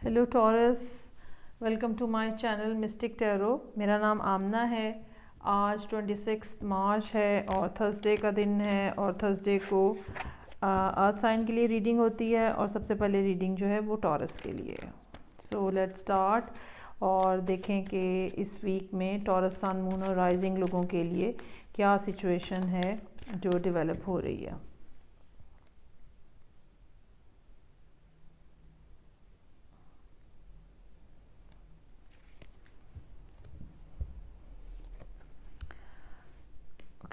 Hello Taurus, welcome to my channel Mystic Tarot. मेरा नाम आमना है। आज 26 मार्च है और थर्सडे का दिन है और थर्सडे को अर्थ साइन के लिए रीडिंग होती है और सबसे पहले रीडिंग जो है वो टॉरस के लिए है। सो लेट्स स्टार्ट और देखें कि इस वीक में टॉरस सन मून और राइजिंग लोगों के लिए क्या सिचुएशन है जो डेवलप हो रही है।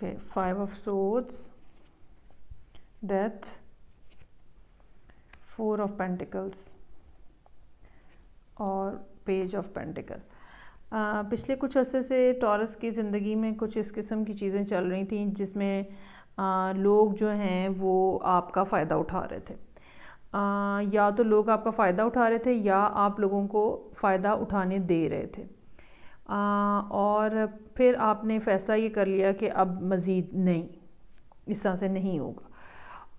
Okay, 5 of Swords, Death, 4 of Pentacles और Page of Pentacle। पिछले कुछ अरसे से टॉरस की ज़िंदगी में कुछ इस किस्म की चीज़ें चल रही थी जिसमें लोग जो हैं वो आपका फ़ायदा उठा रहे थे। या तो लोग आपका फ़ायदा उठा रहे थे या आप लोगों को फ़ायदा उठाने दे रहे थे। और फिर आपने फ़ैसला ये कर लिया कि अब मज़ीद नहीं, इस तरह से नहीं होगा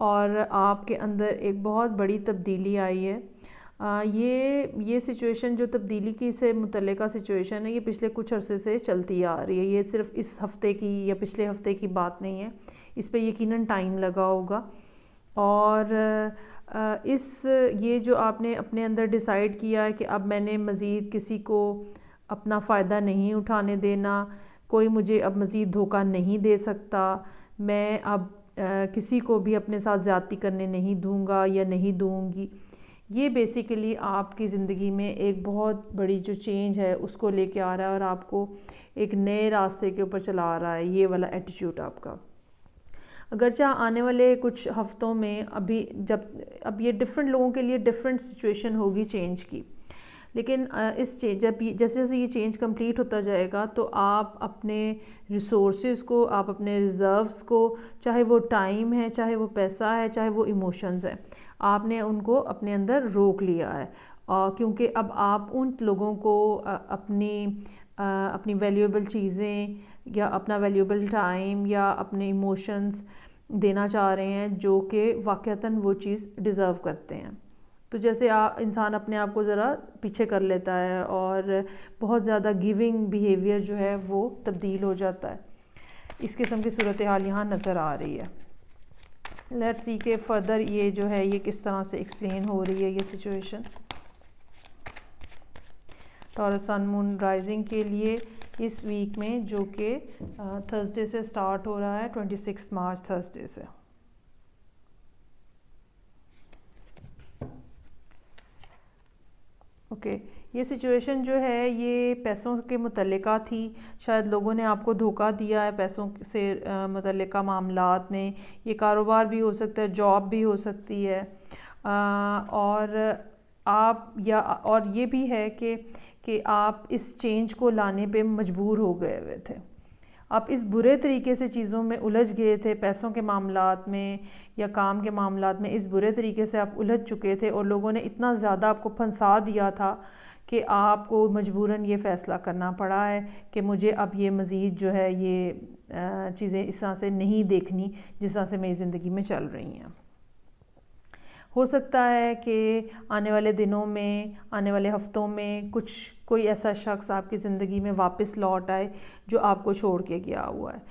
और आपके अंदर एक बहुत बड़ी तब्दीली आई है। ये सिचुएशन जो तब्दीली की से मुतल्लिका सिचुएशन है, ये पिछले कुछ अरसे से चलती आ रही है। ये सिर्फ इस हफ़्ते की या पिछले हफ़्ते की बात नहीं है, इस पे यकीनन टाइम लगा होगा। और ये जो आपने अपने अंदर डिसाइड किया है कि अब मैंने मज़ीद किसी को अपना फ़ायदा नहीं उठाने देना, कोई मुझे अब मज़ीद धोखा नहीं दे सकता, मैं अब किसी को भी अपने साथ ज़्यादती करने नहीं दूंगा या नहीं दूंगी। ये बेसिकली आपकी ज़िंदगी में एक बहुत बड़ी जो चेंज है उसको लेके आ रहा है और आपको एक नए रास्ते के ऊपर चला रहा है। ये वाला एटीट्यूड आपका, अगरचे आने वाले कुछ हफ्तों में अब ये डिफरेंट लोगों के लिए डिफरेंट सिचुएशन होगी चेंज की, लेकिन इस चेंज जैसे जैसे ये चेंज कंप्लीट होता जाएगा तो आप अपने रिसोर्सेज को, आप अपने रिज़र्व्स को, चाहे वो टाइम है, चाहे वो पैसा है, चाहे वो इमोशंस है, आपने उनको अपने अंदर रोक लिया है। क्योंकि अब आप उन लोगों को अपनी वैल्यूएबल चीज़ें या अपना वैल्यूएबल टाइम या अपने इमोशंस देना चाह रहे हैं जो कि वाक़तन वो चीज़ डिज़र्व करते हैं। तो जैसे इंसान अपने आप को ज़रा पीछे कर लेता है और बहुत ज़्यादा गिविंग बिहेवियर जो है वो तब्दील हो जाता है। इस किस्म की सूरत हाल यहाँ नज़र आ रही है। लेट्स सी के फर्दर ये जो है ये किस तरह से एक्सप्लेन हो रही है ये situation Taurus sun moon rising के लिए इस वीक में, जो कि थर्सडे से स्टार्ट हो रहा है, 26 मार्च थर्सडे से। ओके, ये सिचुएशन जो है ये पैसों के मुतल्लिका थी। शायद लोगों ने आपको धोखा दिया है पैसों से मुतल्लिका मामलात में। ये कारोबार भी हो सकता है, जॉब भी हो सकती है, और ये भी है कि आप इस चेंज को लाने पे मजबूर हो गए हुए थे। आप इस बुरे तरीके से चीज़ों में उलझ गए थे, पैसों के मामलात में या काम के मामलात में इस बुरे तरीके से आप उलझ चुके थे और लोगों ने इतना ज़्यादा आपको फंसा दिया था कि आपको मजबूरन ये फ़ैसला करना पड़ा है कि मुझे अब ये मज़ीद जो है ये चीज़ें इस तरह से नहीं देखनी जिस तरह से मेरी ज़िंदगी में चल रही हैं। हो सकता है कि आने वाले दिनों में, आने वाले हफ्तों में कोई ऐसा शख्स आपकी ज़िंदगी में वापस लौट आए जो आपको छोड़ के गया हुआ है,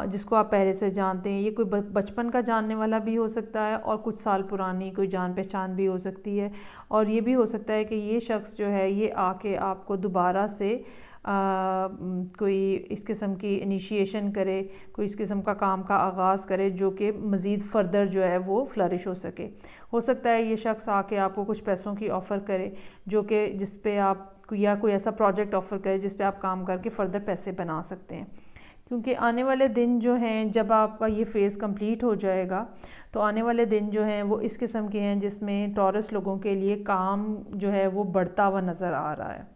जिसको आप पहले से जानते हैं। ये कोई बचपन का जानने वाला भी हो सकता है और कुछ साल पुरानी कोई जान पहचान भी हो सकती है। और ये भी हो सकता है कि ये शख्स जो है ये आके आपको दोबारा से कोई इस किस्म की इनिशिएशन करे, कोई इस किस्म का काम का आगाज़ करे जो कि मज़ीद फ़र्दर जो है वो फ्लरिश हो सके। हो सकता है ये शख्स आके आपको कुछ पैसों की ऑफ़र करे जो कि जिस पे आप, या कोई ऐसा प्रोजेक्ट ऑफ़र करे जिस पे आप काम करके फ़र्दर पैसे बना सकते हैं। क्योंकि आने वाले दिन जो हैं, जब आपका ये फ़ेज़ कंप्लीट हो जाएगा तो आने वाले दिन जो हैं वो इस किस्म के हैं जिसमें टॉरस लोगों के लिए काम जो है वो बढ़ता हुआ नज़र आ रहा है।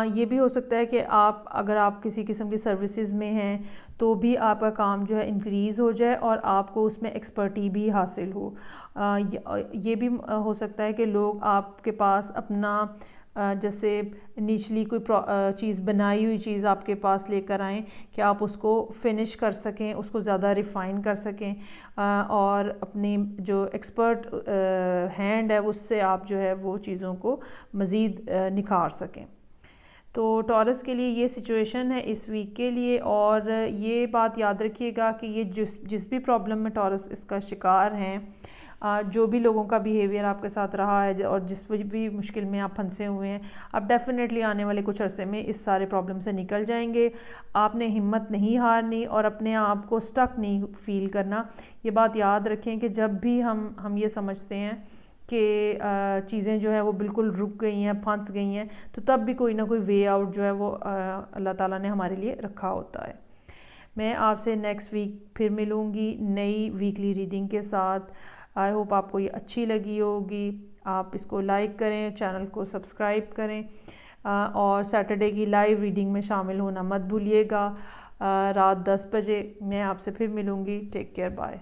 ये भी हो सकता है कि अगर आप किसी किस्म की सर्विसेज में हैं तो भी आपका काम जो है इंक्रीज़ हो जाए और आपको उसमें एक्सपर्टी भी हासिल हो। ये भी हो सकता है कि लोग आपके पास अपना جیسے انیشلی کوئی چیز بنائی ہوئی چیز آپ کے پاس لے کر آئیں کہ آپ اس کو فنش کر سکیں، اس کو زیادہ ریفائن کر سکیں، اور اپنی جو ایکسپرٹ ہینڈ ہے اس سے آپ جو ہے وہ چیزوں کو مزید نکھار سکیں۔ تو ٹورس کے لیے یہ سچویشن ہے اس ویک کے لیے، اور یہ بات یاد رکھیے گا کہ یہ جس بھی پرابلم میں ٹورس اس کا شکار ہیں، جو بھی لوگوں کا بیہیویئر آپ کے ساتھ رہا ہے اور جس بھی مشکل میں آپ پھنسے ہوئے ہیں، آپ ڈیفینیٹلی آنے والے کچھ عرصے میں اس سارے پرابلم سے نکل جائیں گے۔ آپ نے ہمت نہیں ہارنی اور اپنے آپ کو سٹک نہیں فیل کرنا۔ یہ بات یاد رکھیں کہ جب بھی ہم یہ سمجھتے ہیں کہ چیزیں جو ہے وہ بالکل رک گئی ہیں، پھنس گئی ہیں، تو تب بھی کوئی نہ کوئی وے آؤٹ جو ہے وہ اللہ تعالیٰ نے ہمارے لیے رکھا ہوتا ہے۔ میں آپ سے نیکسٹ ویک پھر ملوں گی نئی ویکلی ریڈنگ کے ساتھ۔ آئی ہوپ آپ کو یہ اچھی لگی ہوگی۔ آپ اس کو لائک کریں، چینل کو سبسکرائب کریں، اور سیٹرڈے کی لائیو ریڈنگ میں شامل ہونا مت بھولیے گا، رات 10 بجے۔ میں آپ سے پھر ملوں گی۔ Take care, bye.